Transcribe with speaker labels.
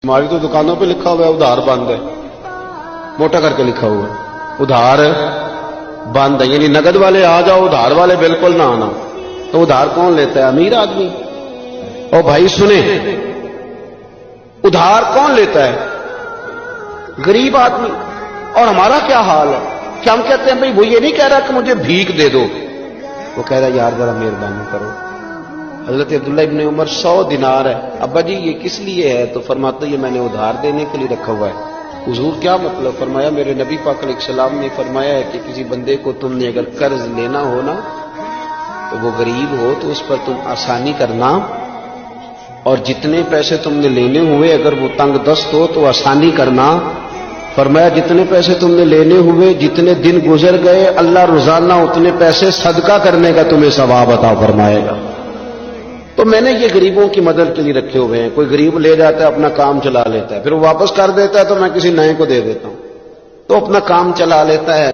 Speaker 1: ہماری تو دکانوں پہ لکھا ہوا ہے ادھار بند ہے، موٹا کر کے لکھا ہوا ہے ادھار بند ہے، یعنی نقد والے آ جاؤ، ادھار والے بالکل نہ آنا۔ تو ادھار کون لیتا ہے؟ امیر آدمی۔ اور بھائی سنیں، ادھار کون لیتا ہے؟ غریب آدمی۔ اور ہمارا کیا حال ہے کہ ہم کہتے ہیں بھائی وہ یہ نہیں کہہ رہا کہ مجھے بھیک دے دو، وہ کہہ رہا ہے یار ذرا مہربانی کرو۔ حضرت عبداللہ ابن عمر 100 دینار ہے، ابا جی یہ کس لیے ہے؟ تو فرماتا یہ میں نے ادھار دینے کے لیے رکھا ہوا ہے۔ حضور کیا مطلب؟ فرمایا میرے نبی پاک علیہ السلام نے فرمایا ہے کہ کسی بندے کو تم نے اگر قرض لینا ہو نا تو وہ غریب ہو تو اس پر تم آسانی کرنا، اور جتنے پیسے تم نے لینے ہوئے اگر وہ تنگ دست ہو تو آسانی کرنا۔ فرمایا جتنے پیسے تم نے لینے ہوئے، جتنے دن گزر گئے، اللہ روزانہ اتنے پیسے صدقہ کرنے کا تمہیں ثواب عطا فرمائے گا۔ تو میں نے یہ غریبوں کی مدد کے لیے رکھے ہوئے ہیں۔ کوئی غریب لے جاتا ہے اپنا کام چلا لیتا ہے، پھر وہ واپس کر دیتا ہے تو میں کسی نئے کو دے دیتا ہوں، تو اپنا کام چلا لیتا ہے۔